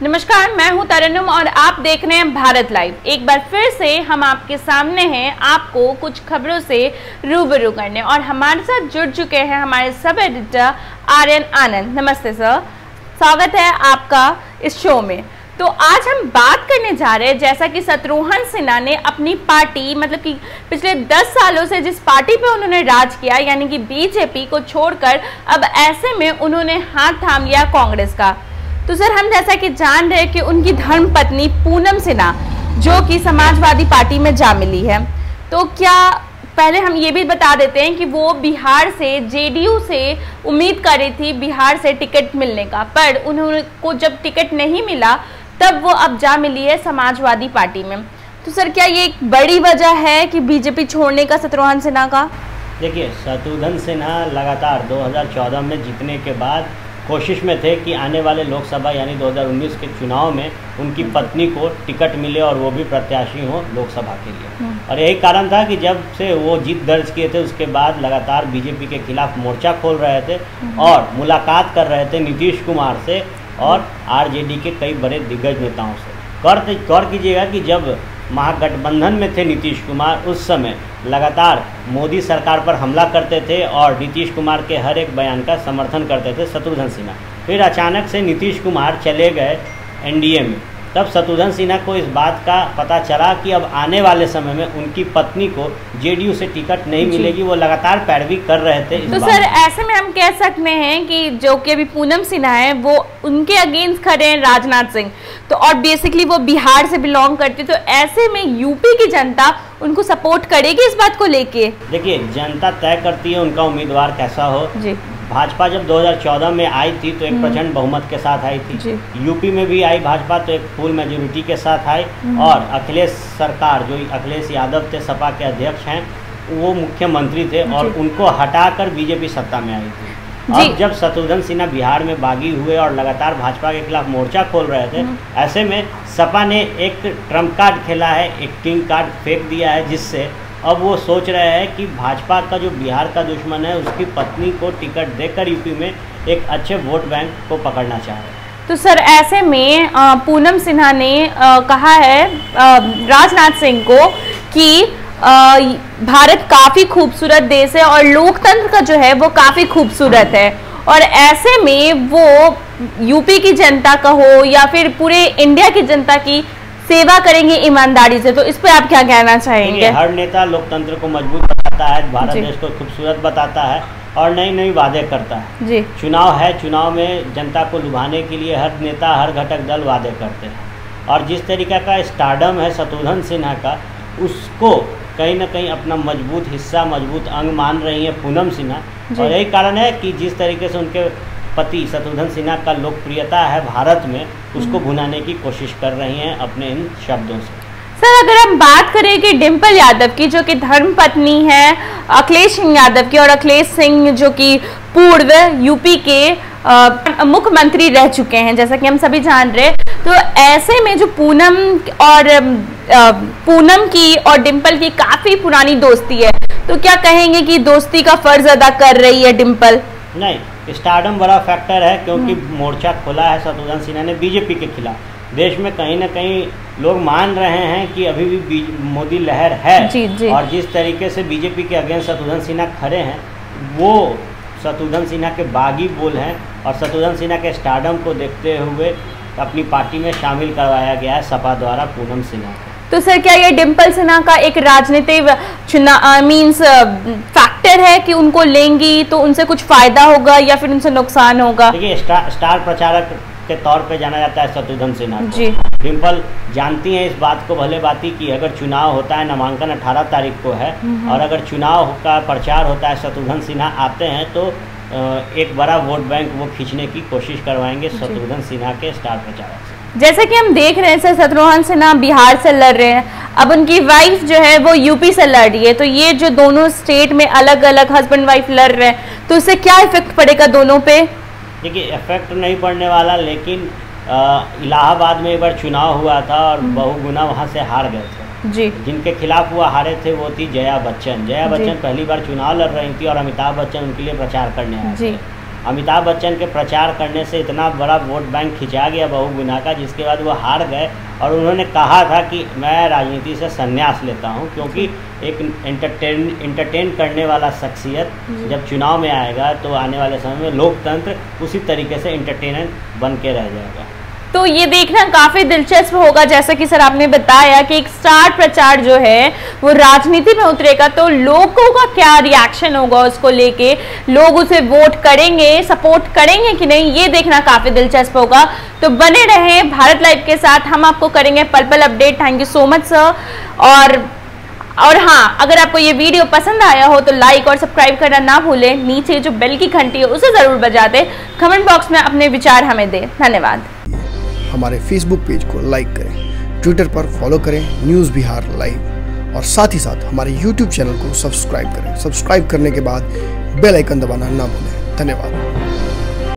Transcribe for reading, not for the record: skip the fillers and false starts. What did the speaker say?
नमस्कार, मैं हूं तरन्नुम और आप देख रहे हैं भारत लाइव। एक बार फिर से हम आपके सामने हैं आपको कुछ खबरों से रूबरू करने, और हमारे साथ जुड़ चुके हैं हमारे सब एडिटर आर्यन आनंद। नमस्ते सर, स्वागत है आपका इस शो में। तो आज हम बात करने जा रहे हैं, जैसा कि शत्रुघ्न सिन्हा ने अपनी पार्टी मतलब कि पिछले 10 सालों से जिस पार्टी पे उन्होंने राज किया यानी कि बीजेपी को छोड़कर अब ऐसे में उन्होंने हाथ थाम लिया कांग्रेस का। तो सर, हम जैसा कि जान रहे हैं कि उनकी धर्मपत्नी पूनम सिन्हा जो कि समाजवादी पार्टी में जा मिली है, तो क्या पहले हम ये भी बता देते हैं कि वो बिहार से जेडीयू से उम्मीद कर रही थी बिहार से टिकट मिलने का, पर उनको जब टिकट नहीं मिला तब वो अब जा मिली है समाजवादी पार्टी में। तो सर, क्या ये एक बड़ी वजह है कि बीजेपी छोड़ने का शत्रुघ्न सिन्हा का? देखिए, शत्रुघ्न सिन्हा लगातार 2014 में जीतने के बाद कोशिश में थे कि आने वाले लोकसभा यानी 2019 के चुनाव में उनकी पत्नी को टिकट मिले और वो भी प्रत्याशी हो लोकसभा के लिए। और यही कारण था कि जब से वो जीत दर्ज किए थे उसके बाद लगातार बीजेपी के खिलाफ मोर्चा खोल रहे थे और मुलाकात कर रहे थे नीतीश कुमार से और आरजेडी के कई बड़े दिग्गज नेताओं से। गौर कीजिएगा कि जब महागठबंधन में थे नीतीश कुमार, उस समय लगातार मोदी सरकार पर हमला करते थे और नीतीश कुमार के हर एक बयान का समर्थन करते थे शत्रुघ्न सिन्हा। फिर अचानक से नीतीश कुमार चले गए एनडीए में, तब शत्रुघ्न सिन्हा को इस बात का पता चला कि अब आने वाले समय में उनकी पत्नी को जेडीयू से टिकट नहीं मिलेगी। वो लगातार पैरवी कर रहे थे इस तो बात। सर, ऐसे में हम कह सकते हैं कि जो कि अभी पूनम सिन्हा है वो उनके अगेंस्ट खड़े हैं राजनाथ सिंह, तो और बेसिकली वो बिहार से बिलोंग करती, तो ऐसे में यूपी की जनता उनको सपोर्ट करेगी इस बात को लेके? देखिए, जनता तय करती है उनका उम्मीदवार कैसा हो जी। भाजपा जब 2014 में आई थी तो एक प्रचंड बहुमत के साथ आई थी। यूपी में भी आई भाजपा तो एक फुल मेजोरिटी के साथ आई, और अखिलेश सरकार जो अखिलेश यादव थे सपा के अध्यक्ष हैं, वो मुख्यमंत्री थे और उनको हटाकर बीजेपी सत्ता में आई थी। अब जब शत्रुघ्न सिन्हा बिहार में बागी हुए और लगातार भाजपा के खिलाफ मोर्चा खोल रहे थे, ऐसे में सपा ने एक ट्रम्प कार्ड खेला है, एक किंग कार्ड फेंक दिया है, जिससे अब वो सोच रहे हैं कि भाजपा का जो बिहार का दुश्मन है उसकी पत्नी को टिकट देकर यूपी में एक अच्छे वोट बैंक को पकड़ना चाह रहे हैं। तो सर, ऐसे में पूनम सिन्हा ने कहा है राजनाथ सिंह को कि भारत काफ़ी खूबसूरत देश है और लोकतंत्र का जो है वो काफ़ी खूबसूरत है, और ऐसे में वो यूपी की जनता का हो या फिर पूरे इंडिया की जनता की सेवा करेंगे ईमानदारी से। तो इस पे आप क्या कहना चाहेंगे? हर नेता लोकतंत्र को मजबूत बताता है, भारत देश को खूबसूरत बताता है और नई नई वादे करता है जी। चुनाव है, चुनाव में जनता को लुभाने के लिए हर नेता हर घटक दल वादे करते हैं, और जिस तरीके का स्टारडम है शत्रुघ्न सिन्हा का, उसको कहीं ना कहीं अपना मजबूत हिस्सा मजबूत अंग मान रही है पूनम सिन्हा। और यही कारण है कि जिस तरीके से उनके पति शत्रुघ्न सिन्हा का लोकप्रियता है भारत में, उसको भुनाने की कोशिश कर रही हैं अपने इन शब्दों से। सर, अगर हम बात करें कि डिम्पल यादव की जो कि धर्मपत्नी है अखिलेश सिंह यादव की, और अखिलेश सिंह जो कि पूर्व यूपी के मुख्यमंत्री रह चुके हैं जैसा कि हम सभी जान रहे, तो ऐसे में जो पूनम की और डिम्पल की काफी पुरानी दोस्ती है, तो क्या कहेंगे कि दोस्ती का फर्ज अदा कर रही है डिम्पल? नहीं, स्टारडम बड़ा फैक्टर है, क्योंकि मोर्चा खोला है शत्रुघ्न सिन्हा ने बीजेपी के खिलाफ। देश में कहीं ना कहीं लोग मान रहे हैं कि अभी भी मोदी लहर है जी। और जिस तरीके से बीजेपी के अगेंस्ट शत्रुघ्न सिन्हा खड़े हैं, वो शत्रुघ्न सिन्हा के बागी बोल हैं, और शत्रुघ्न सिन्हा के स्टारडम को देखते हुए अपनी पार्टी में शामिल करवाया गया है सपा द्वारा पूनम सिन्हा। तो सर, क्या ये डिम्पल सिन्हा का एक राजनीतिक फैक्टर है कि उनको लेंगी तो उनसे कुछ फायदा होगा या फिर उनसे नुकसान होगा? देखिए, स्टार प्रचारक के तौर पे जाना जाता है शत्रुघ्न सिन्हा जी। डिम्पल जानती हैं इस बात को भले बाती कि अगर चुनाव होता है, नामांकन 18 तारीख को है, और अगर चुनाव का प्रचार होता है, शत्रुघ्न सिन्हा आते हैं तो एक बड़ा वोट बैंक वो खींचने की कोशिश करवाएंगे शत्रुघ्न सिन्हा के स्टार प्रचारक से। जैसे कि हम देख रहे हैं सर, शत्रुघ्न सिन्हा बिहार से लड़ रहे हैं, अब उनकी वाइफ जो है वो यूपी से लड़ रही है, तो ये जो दोनों स्टेट में अलग अलग हस्बैंड वाइफ लड़ रहे हैं, तो इससे क्या इफेक्ट पड़ेगा दोनों पे? देखिए, इफेक्ट नहीं पड़ने वाला, लेकिन इलाहाबाद में एक बार चुनाव हुआ था और बहुगुना वहाँ से हार गए थे जी। जिनके खिलाफ वो हारे थे वो थी जया बच्चन। जया बच्चन पहली बार चुनाव लड़ रही थी और अमिताभ बच्चन उनके लिए प्रचार करने आए थे। अमिताभ बच्चन के प्रचार करने से इतना बड़ा वोट बैंक खिंचा गया बहू गुना का, जिसके बाद वो हार गए और उन्होंने कहा था कि मैं राजनीति से संन्यास लेता हूं, क्योंकि एक एंटरटेन करने वाला शख्सियत जब चुनाव में आएगा तो आने वाले समय में लोकतंत्र उसी तरीके से एंटरटेनर बन के रह जाएगा। तो ये देखना काफी दिलचस्प होगा, जैसा कि सर आपने बताया कि एक स्टार प्रचार जो है वो राजनीति में उतरेगा तो लोगों का क्या रिएक्शन होगा उसको लेके, लोग उसे वोट करेंगे, सपोर्ट करेंगे कि नहीं, ये देखना काफी दिलचस्प होगा। तो बने रहें भारत लाइव के साथ, हम आपको करेंगे पल पल update. Thank you so much sir. और हाँ, अगर आपको ये वीडियो पसंद आया हो तो लाइक और सब्सक्राइब करना ना भूलें, नीचे जो बेल की घंटी है उसे जरूर बजा दें, कमेंट बॉक्स में अपने विचार हमें दें। धन्यवाद। हमारे फेसबुक पेज को लाइक करें, ट्विटर पर फॉलो करें न्यूज़ बिहार लाइव, और साथ ही साथ हमारे यूट्यूब चैनल को सब्सक्राइब करें। सब्सक्राइब करने के बाद बेल आइकन दबाना ना भूलें। धन्यवाद।